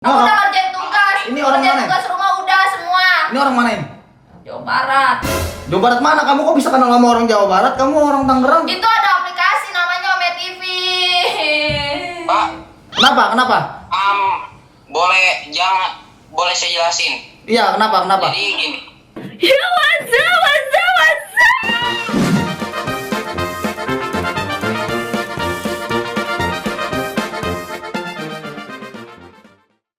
Aku udah ngerjain tugas. Ini orang ngerjain mana? tugas rumah udah semua. Ini orang mana ini? Jawa Barat. Jawa Barat mana? Kamu kok bisa kenal sama orang Jawa Barat? Kamu orang Tangerang. Itu ada aplikasi namanya Ome TV. Pak, Kenapa? Kenapa? boleh saya jelasin. Iya, kenapa? Kenapa? Jadi gini, Ya what's up?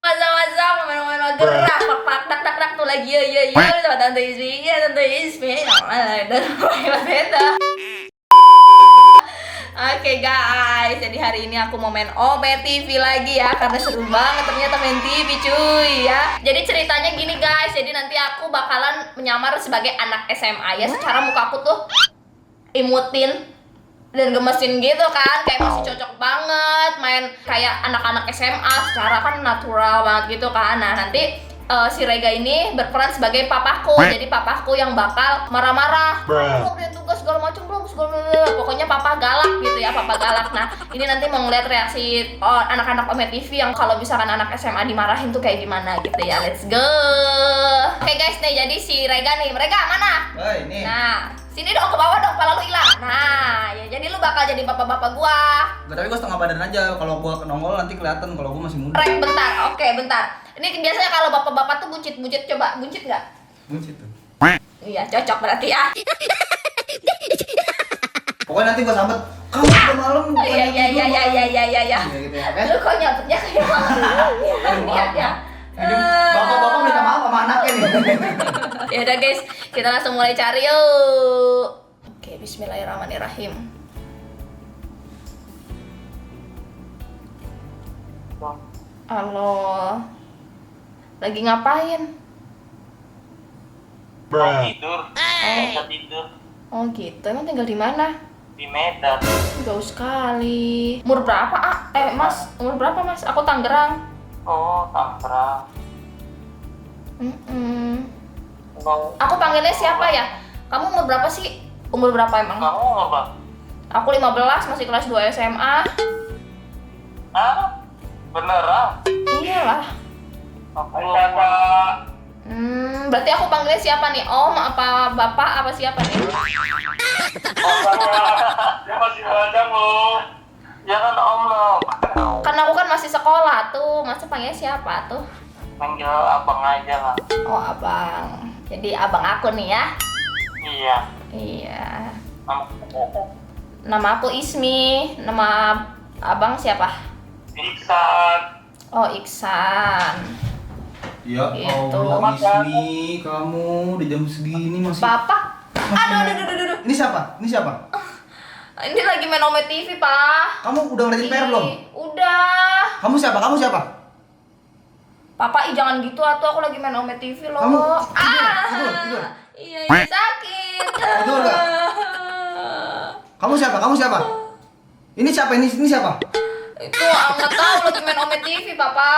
Masa-masa kemana-mana gerak, pak dak tuh lagi ya sama tante Ismi, ya tante Ismi, dan Mas Beta. Oke guys, jadi hari ini aku mau main Ome TV lagi ya, karena seru banget ternyata main TV cuy ya. Jadi ceritanya gini guys, jadi nanti aku bakalan menyamar sebagai anak SMA ya. Secara muka aku tuh imutin dan gemesin gitu kan, kayak masih cocok banget main kayak anak-anak SMA, secara kan natural banget gitu kan. Nah nanti si Rega ini berperan sebagai papaku, jadi papaku yang bakal marah-marah, belum dia tugas segala macam belum pokoknya papa galak gitu ya, papa galak. Nah ini nanti mau ngeliat reaksi anak-anak Ome TV yang kalau misalkan anak SMA dimarahin tuh kayak gimana gitu ya. Let's go. Oke guys, nih jadi si Rega nih, Rega mana? Ini. Nah sini dong, ke bawah dong, kepala lu hilang. Nah ya jadi lu bakal jadi bapak-bapak gua. Tapi gua setengah badan aja. Kalau gua nongol nanti kelihatan kalau gua masih muda. Rek bentar, oke bentar. Ini biasanya kalau bapak-bapak tuh buncit, coba buncit nggak? Buncit tuh. Iya cocok berarti ya. Pokoknya nanti gua sambet. Kamu udah malam. Iya. Iya gitu ya, kan? Lu kok nyambutnya kayak lihat ya. Ini bapak-bapak minta maaf sama anaknya nih. Ya udah guys, kita langsung mulai cari yuk. Oke, bismillahirrahmanirrahim. Halo. Lagi ngapain? mau tidur, Oh, tidur oh gitu. Emang tinggal di mana? di Medan. Jauh sekali. Umur berapa? Mas, umur berapa Mas? Aku Tangerang. Oh, Tangerang. Mau Aku panggilnya siapa ya? Kamu umur berapa sih? Umur berapa emang? kamu apa? Aku 15, masih kelas 2 SMA. Ah, beneran? Iyalah. Aku siapa? Berarti aku panggilnya siapa nih? Om, apa bapak, apa siapa nih? Dia masih ada loh. Jangan om loh. Kan aku kan masih sekolah tuh, masa panggilnya siapa tuh? Panggil abang aja lah. Oh abang. Jadi abang aku nih ya? Iya. Iya. Kamu Nama aku Ismi, nama abang siapa? Iksan. Oh Iksan. Ya Gitu. Allah, Ismi, kamu di jam segini masih. Bapak? Aduh. Ini siapa? Ini siapa? Ini lagi main Ome TV, Pak. Kamu udah ngerjain PR belum? Udah. Kamu siapa? Kamu siapa? Papa, jangan gitu atuh, aku lagi main Ome TV loh. Kamu tidur. Iya, ini sakit. Tidur nggak? Kamu siapa? Kamu siapa? Ini siapa? Ini siapa? Itu nggak tahu lagi main Ome TV, Papa.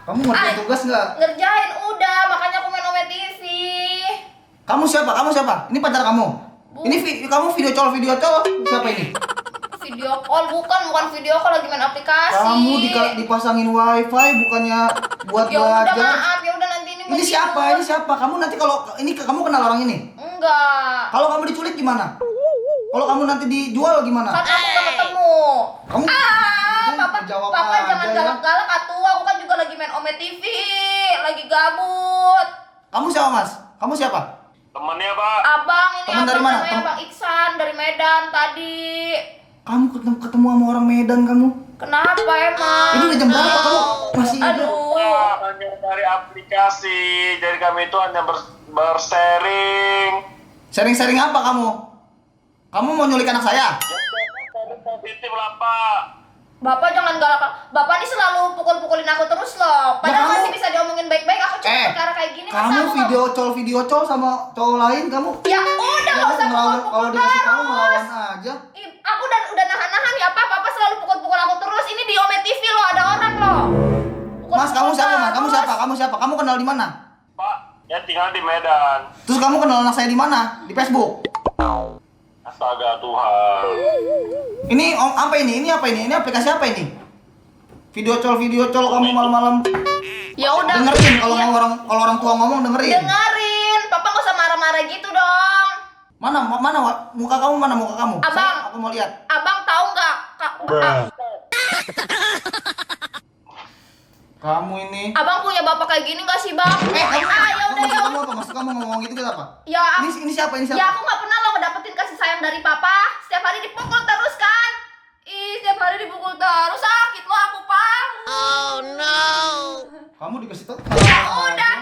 Kamu ngerjain tugas nggak? Ngerjain udah, makanya aku main Ome TV. Kamu siapa? Kamu siapa? Ini pacar kamu? Ini kamu video call siapa ini? Video call bukan video call, lagi main aplikasi. Kamu dipasangin wifi bukannya buat Ya udah belajar? maaf, ya udah nanti ini mau Ini siapa? tidur. Ini siapa? Kamu nanti kalau ini kamu kenal orang ini? Enggak. Kalau kamu diculik gimana? Kalau kamu nanti dijual gimana? Kan aku gak ketemu. Kamu Papa, jawab Papa aja jangan ya. galak-galak atuh. Aku kan juga lagi main Ome TV, lagi gabut. Kamu siapa, Mas? Kamu siapa? Temennya Pak. Abang ini Teman abang dari mana? namanya Bang Iksan dari Medan tadi. Kamu ketemu sama orang Medan kamu? Kenapa emang? Ini udah jam berapa kamu masih hidup? Aduh. Hanya dari aplikasi. Jadi kami itu hanya bersharing. Sharing-sharing apa kamu? Kamu mau nyulik anak saya? Positif lah Pak. Bapak jangan galak. Bapak ini selalu pukul-pukulin aku terus loh. Padahal kamu- masih bisa diomongin baik-baik. Aku cuma perkara kayak gini. masa Kamu aku nggak- video call sama cowok lain kamu? Ya udah nggak usah pukul-pukul Kalau dikasih tahu terus. melawan aja. Ih, aku udah nahan-nahan ya Pak. Papa selalu pukul-pukul aku terus. Ini di Ome TV loh, ada orang loh. Mas, kamu siapa, Mas? Kamu terus. siapa? Kamu siapa? Kamu kenal di mana? Pak, ya tinggal di Medan. Terus kamu kenal anak saya di mana? Di Facebook. Astaga Tuhan. Ini apa ini? Ini apa ini? Ini aplikasi apa ini? Video call kamu malam-malam. Ya udah. Dengerin kalau Iya. kalau orang tua ngomong dengerin. Dengerin, papa nggak usah marah-marah gitu dong. Mana muka kamu mana muka kamu? Abang. Aku mau lihat. Abang tahu nggak? Kamu ini. Abang punya bapak kayak gini nggak sih bang? Kamu ya udah maksud ya. kamu apa? Maksud kamu ngomong gitu apa? Ya, Ini siapa? Ini siapa? ya aku nggak pernah lo ngedapetin kasih sayang dari papa. Setiap hari dipukul terus kan? Ih, setiap hari dipukul terus sakit lo aku pak. Kamu dikasih tahu. Ya udah.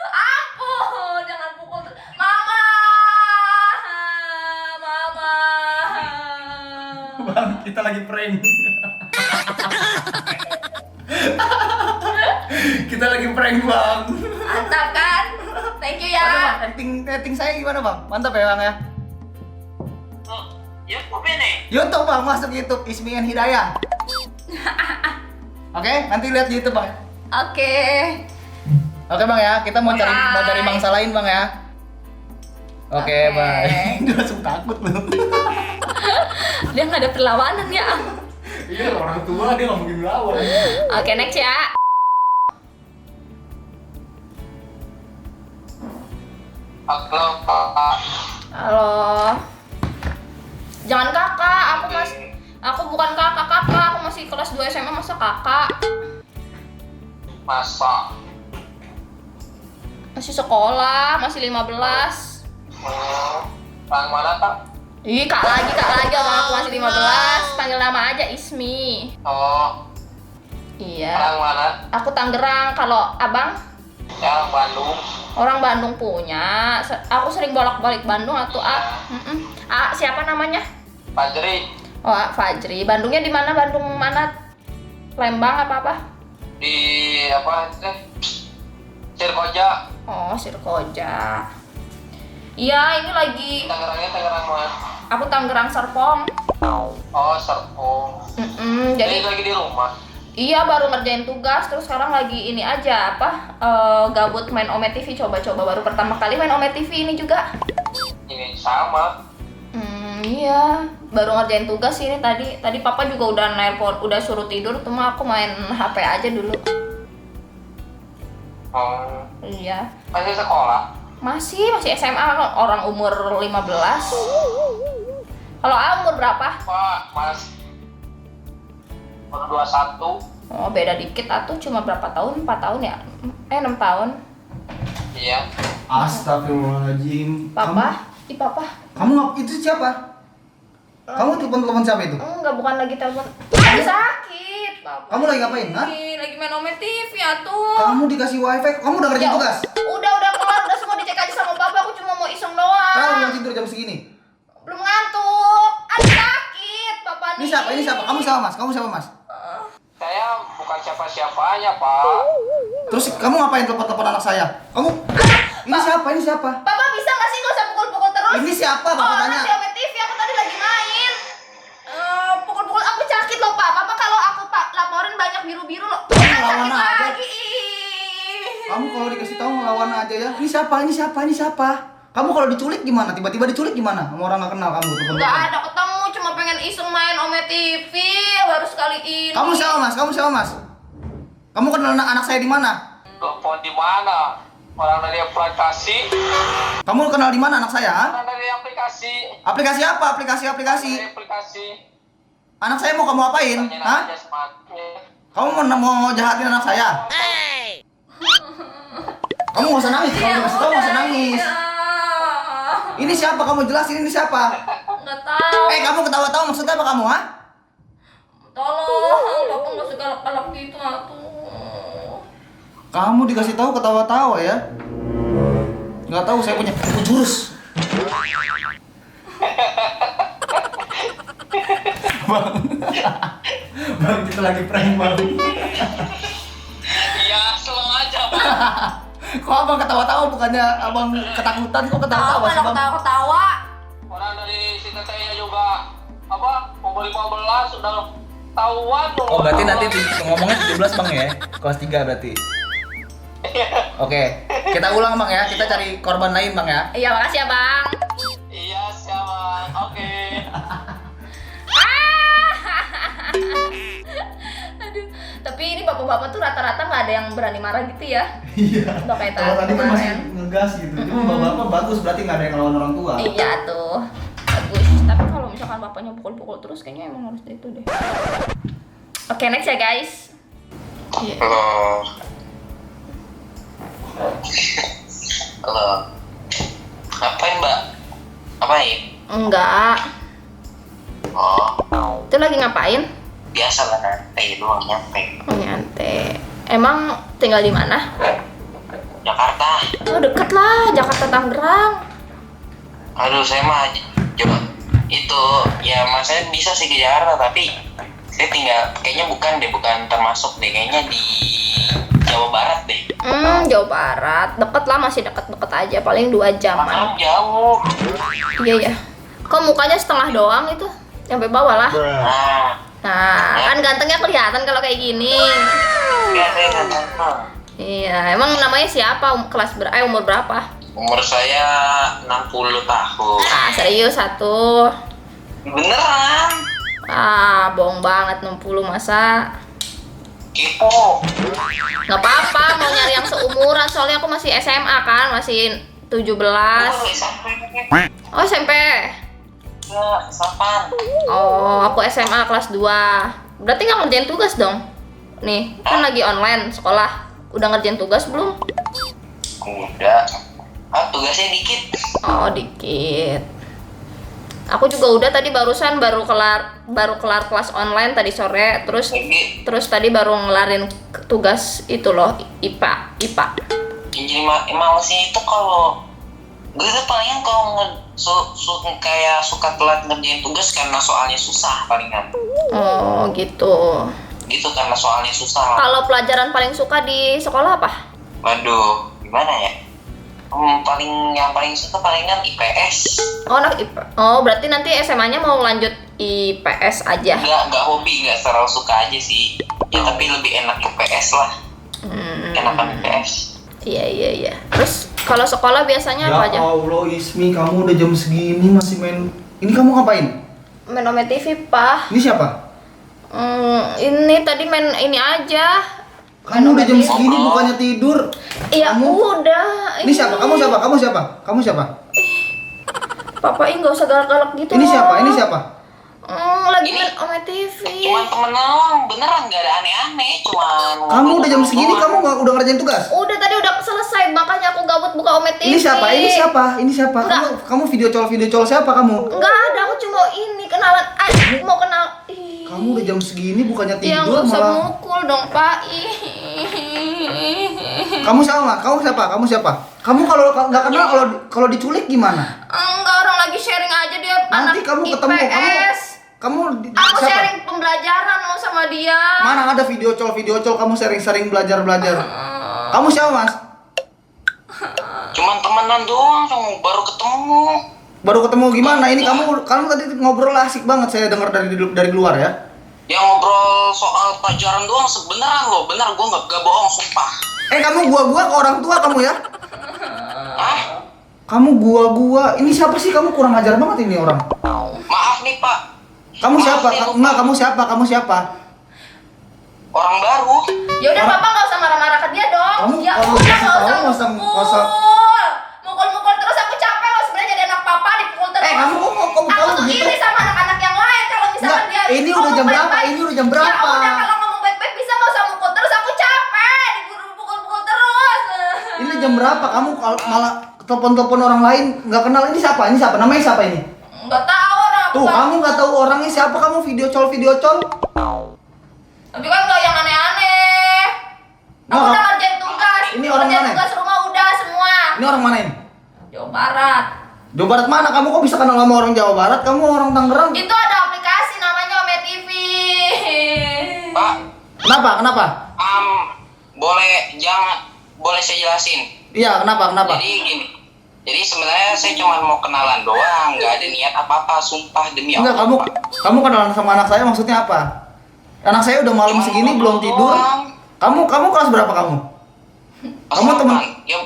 Ampun, jangan pukul terus. Mama. Mama. Bang, kita lagi prank. Kita lagi prank, Bang. Mantap kan? Thank you ya. Bang, acting saya gimana, Bang? Mantap ya, Bang ya? YouTube ini. YouTube, Bang, masuk YouTube Ismi and Hidayah. Oke, nanti lihat di YouTube, Bang. Oke. Oke, Bang ya. Kita mau cari Bye. mangsa lain, Bang ya. Oke, Oke. bye. Dia langsung takut loh. Dia nggak ada perlawanan ya. Iya, orang tua dia nggak mungkin lawan. Oke, next ya. Halo, Pak. Halo. Jangan kakak, aku bukan kakak, aku masih kelas 2 SMA masa kakak. Masa? Masih sekolah, masih 15. Orang mana, Kak? Ih, kak lagi sama aku masih 15. Panggil nama aja Ismi. Oh, Iya. orang mana? Aku Tangerang, kalau abang Ya, orang Bandung. orang Bandung punya. Aku sering bolak-balik Bandung atau siapa namanya? Fajri Oh, Fajri. Bandungnya di mana? Bandung mana? Lembang apa? di apa itu? Sirkoja. Oh, Sirkoja. Iya, ini lagi Tangerangnya Tangerang mana? aku Tangerang Serpong. Oh, Serpong. Jadi Jadi lagi di rumah. iya baru ngerjain tugas, terus sekarang lagi ini aja gabut main Ome TV, coba-coba baru pertama kali main Ome TV ini juga. Ini sama. Iya, baru ngerjain tugas ini tadi papa juga udah nelpon, udah suruh tidur, cuma aku main HP aja dulu. Oh, Iya. masih sekolah. Masih SMA, orang umur 15. Kalau A umur berapa? Pak, Mas. Baru 21. Oh, beda dikit atuh, cuma berapa tahun? 4 tahun ya? 6 tahun. Iya. Astagfirullahaladzim. Papa? Papa? Kamu itu siapa? Kamu telepon siapa itu? Enggak, bukan lagi telepon. Aku sakit, Papa. Kamu lagi ngapain, ha? Lagi main Ome TV atuh. Kamu dikasih wifi, kamu udah ngerjain tugas? Udah kelar, udah semua dicek aja sama Papa, aku cuma mau iseng doang. Kamu belum tidur jam segini? Belum ngantuk. Aduh sakit, Papa nih. Ini siapa? Kamu siapa, Mas? Kamu siapa, Mas? Saya bukan siapa-siapanya, Pak. Terus kamu ngapain telepon anak saya? Kamu ini siapa? Ini siapa? Papa bisa nggak sih nggak usah pukul-pukul terus? Ini siapa? Bapak Oh, tanya. di Ome TV, aku tadi lagi main. Pukul-pukul aku sakit loh, Pak. Papa kalau aku laporin banyak biru-biru loh. Kamu Kan lawan sakit aja. lagi. Ih. Kamu kalau dikasih tahu ngelawan aja ya. Ini siapa? Ini siapa? Ini siapa? Kamu kalau diculik gimana? Tiba-tiba diculik gimana? Sama orang nggak kenal kamu telepon. Nggak ada ketemu, cuma pengen iseng main Ome TV baru sekali ini. Kamu siapa, Mas? Kamu siapa, Mas? Kamu kenal anak saya di mana? Telepon di mana? Orang dari aplikasi. Kamu kenal di mana anak saya? Ha? Orang dari aplikasi. Aplikasi apa? Aplikasi. Dari aplikasi. Anak saya mau kamu apain? Tanyain Hah? aja sama admin. Kamu mau jahatin anak saya? Kamu nggak usah nangis. Kalau dikasih tahu nggak usah nangis. Ya. Ini siapa? Kamu jelasin ini siapa? Nggak tahu. Kamu ketawa-tawa maksudnya apa kamu, ha? Tolong, Papa nggak suka galak gitu atuh. Kamu dikasih tahu ketawa-tawa ya? Nggak tahu, saya punya jurus. Bang, kita lagi prank, Bang. Iya, slow aja, Pak. Kok abang ketawa-tawa bukannya abang ketakutan? Kok ketawa-tawa sih, Bang? Ketawa. Orang dari si tetehnya juga apa? Umur 15 sudah tahuan. Oh, berarti nanti ngomongnya 17, Bang ya? Kelas 3 berarti. Oke, kita ulang, Bang ya. Kita cari korban lain, Bang ya. Iya, makasih ya, Bang. Iya, siapa? Oke. Aduh, tapi ini bapak-bapak tuh rata-rata nggak ada yang berani marah gitu ya. Iya. Udah kayak Kalau tadi kan masih kemarin. ngegas gitu. Cuma bapak bagus berarti nggak ada yang ngelawan orang tua. Iya tuh, bagus. Tapi kalau misalkan bapaknya pukul-pukul terus, kayaknya emang harus itu deh. Oke, next ya guys. Iya. Halo. Halo. Ngapain, Mbak? Ngapain? Enggak. Oh, Itu lagi ngapain? biasa lah nyantai doang nyampe. Oh, nyantai. Emang tinggal di mana? Jakarta. Oh, deket lah, Jakarta Tangerang. Aduh, saya mah coba itu ya mas saya bisa sih ke Jakarta tapi saya tinggal kayaknya bukan termasuk deh kayaknya di Jawa Barat deh. Jawa Barat. Deket lah, masih deket-deket aja, paling 2 jaman. Makanan jauh. Iya ya. Kok mukanya setengah doang itu? Sampai bawah lah. Nah, Nah, kan gantengnya kelihatan kalau kayak gini. ya saya nggak tahu. Iya, emang namanya siapa? Umur berapa? Umur saya 60 tahun. Ah, serius satu. Beneran? Ah, bohong banget 60 masa. Kipo. Nggak apa-apa, mau nyari yang seumuran. Soalnya aku masih SMA kan, masih 17. Oh, SMP. Oh, SMP. Ya, sapan. Oh, aku SMA kelas 2. Berarti nggak ngerjain tugas dong? Nih, kan lagi online sekolah. Udah ngerjain tugas belum? Udah. Ah, tugasnya dikit. Oh, dikit. Aku juga udah tadi baru kelar kelas online tadi sore, terus tadi baru ngelarin tugas itu loh, IPA. Jadi malesnya itu kalau gue tuh palingan kalau kayak suka telat ngerjain tugas karena soalnya susah palingan. Oh, gitu. Gitu karena soalnya susah. Kalau pelajaran paling suka di sekolah apa? Waduh, gimana ya? Yang paling suka palingan IPS. Oh, anak IPA. Oh, berarti nanti SMA-nya mau lanjut IPS aja. Nggak hobi, nggak terlalu suka aja sih. Ya tapi lebih enak IPS lah. Enakan IPS. Iya. Terus kalau sekolah biasanya apa aja? Ya Allah, Ismi, kamu udah jam segini masih main. Ini kamu ngapain? Main Ome TV, Pak. Ini siapa? Ini tadi main ini aja. Kamu udah jam segini bukannya tidur. Iya, Kamu- udah. Ini siapa? Kamu siapa? Kamu siapa? Papa ini nggak usah galak-galak gitu. Ini siapa? loh. Ini siapa? Lagi Ini- main Ome TV. Cuman temen doang, beneran nggak ada aneh-aneh. Cuman Kamu udah jam segini doang. kamu udah ngerjain tugas? Udah tadi udah selesai, makanya aku gabut buka Ome TV. Ini siapa? Ini siapa? Enggak. Kamu video call siapa kamu? Enggak ada, aku cuma ini kenalan. Mau kenal. Ih. Kamu udah jam segini bukannya Ya tidur nggak usah malah. mukul dong, Pak. Ih. Kamu siapa? Kamu siapa? Kamu kalau nggak kenal kalau diculik gimana? Enggak, orang lagi sharing aja dia Nanti anak kamu ketemu IPS. Aku siapa? sharing pembelajaran lo sama dia. Mana ada video call kamu sharing belajar. Kamu siapa, Mas? Cuman temenan doang, baru ketemu. Baru ketemu gimana? Ini kamu tadi ngobrol asik banget saya dengar dari luar ya. Yang ngobrol soal pelajaran doang sebenernya loh, bener gue nggak bohong sumpah. Kamu gua ke orang tua kamu ya? Hah? Kamu gua. Ini siapa sih? Kamu kurang ajar banget ini orang. Maaf nih Pak. Kamu Maaf siapa? nih, lupa. Enggak, kamu siapa? Orang baru. Ya udah, Papa nggak usah marah-marah ke dia dong. Kamu Ya kalau udah, kasih nggak tahu, usah nggak usah- mukul terus, aku capek loh sebenarnya jadi anak Papa dipukul terus. Kamu kok Aku tuh gitu? iri sama anak-anak yang lain kalau misalkan Nggak, dia ini udah ngomong jam berapa? baik-baik. Ini udah jam berapa? Ya udah, kalau ngomong baik-baik bisa nggak usah mukul terus, aku capek dipukul-pukul terus. Ini jam berapa? Kamu malah telepon orang lain nggak kenal. Ini siapa? Namanya siapa ini? Nggak tahu orang aku. Tuh, kamu nggak tahu orangnya siapa? Kamu video call. Tapi kan nggak yang aneh-aneh. Aku Nggak, udah ngerjain tugas. Ini orang Ngerjain mana? tugas rumah udah semua. Ini orang mana ini? Jawa Barat. Jawa Barat mana? Kamu kok bisa kenal sama orang Jawa Barat? Kamu orang Tangerang. Itu ada aplikasi namanya Ome TV. Pak, Kenapa? boleh saya jelasin? Iya, kenapa? Jadi gini. Jadi sebenarnya saya cuma mau kenalan doang, nggak ada niat apa-apa, sumpah demi Enggak, Allah. kamu kenalan sama anak saya maksudnya apa? Anak saya udah malam segini belum tidur. Kamu kelas berapa kamu? Kamu teman- Ya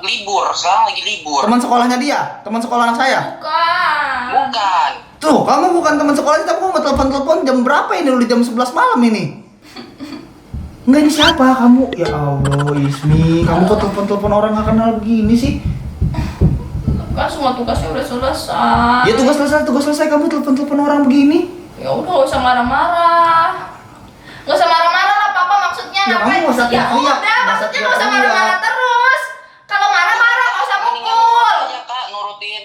libur, sekarang lagi libur. Teman sekolahnya dia? Teman sekolah anak saya? Bukan. Bukan. Tuh, kamu bukan teman sekolahnya, tapi kamu mau telepon jam berapa ini? Udah jam 11 malam ini. Enggak, ini siapa kamu? Ya Allah, Ismi, kamu kok telepon-telepon orang nggak kenal begini sih? Kan semua tugasnya udah selesai. Ya tugas selesai, kamu telepon-telepon orang begini? Ya udah gak usah marah-marah. Gak usah marah-marah lah papa, maksudnya Ya, ngapain? kamu nggak usah Ya teriak-teriak, udah, nggak usah maksudnya gak usah teriak-teriak. marah-marah terus. Kalau marah-marah gak usah Mendingan mukul. aja kak, nurutin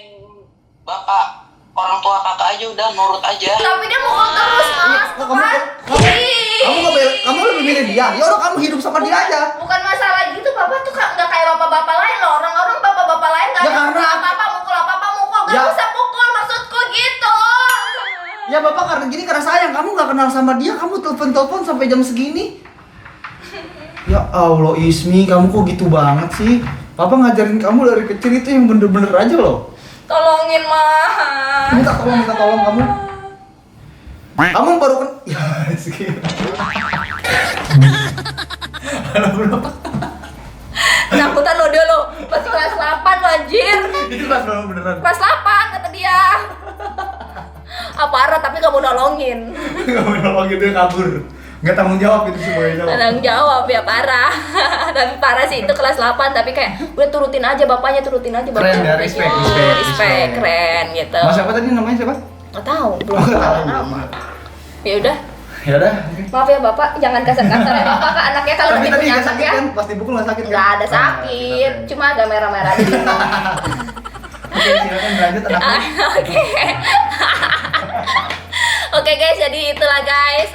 bapak orang tua kakak aja, udah nurut aja. Tapi dia mukul terus mas, tuh kan? Kamu lebih milih dia. Ya udah, kamu hidup sama dia aja. Bukan masalah gitu, papa tuh nggak kayak bapak-bapak lain loh. Orang-orang bapak-bapak lain nggak Ya, ada karena- apa-apa mukul, gak Ya. usah pukul, maksudku gitu. Ya bapak karena sayang, kamu nggak kenal sama dia, kamu telepon sampai jam segini. Ya Allah Ismi, kamu kok gitu banget sih? Papa ngajarin kamu dari kecil itu yang bener-bener aja loh. Tolongin mah. Minta tolong kamu. Kamu baru kan? Ya segini. Nakutan lo dia lo, pas kelas 8 anjir. Itu kelas berapa beneran? Kelas 8 kata dia. Parah tapi kamu nolongin. Gak mau nolongin, dia kabur. Nggak tanggung jawab itu semuanya. Tanggung jawab ya parah. Tapi parah sih itu kelas 8 tapi kayak udah turutin aja bapaknya. Keren ya, respect. Keren gitu. Mas siapa tadi namanya siapa? Nggak tahu, belum Oh, nggak tahu tahu. nama. Ya udah, Ya udah. maaf ya bapak, jangan kasar-kasar ya bapak ke anaknya kalau Tapi nanti tadi punya nggak anak sakit ya. kan? Pas dipukul nggak sakit kan? Nggak ada sakit, cuma agak merah-merah di sini. Oke, silakan lanjut anaknya. Oke. Oke guys, jadi itulah guys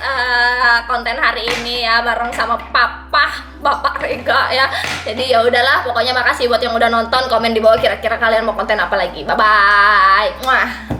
konten hari ini ya bareng sama Bapak Rega ya. Jadi ya udahlah, pokoknya makasih buat yang udah nonton. Komen di bawah kira-kira kalian mau konten apa lagi. Bye bye. Muah.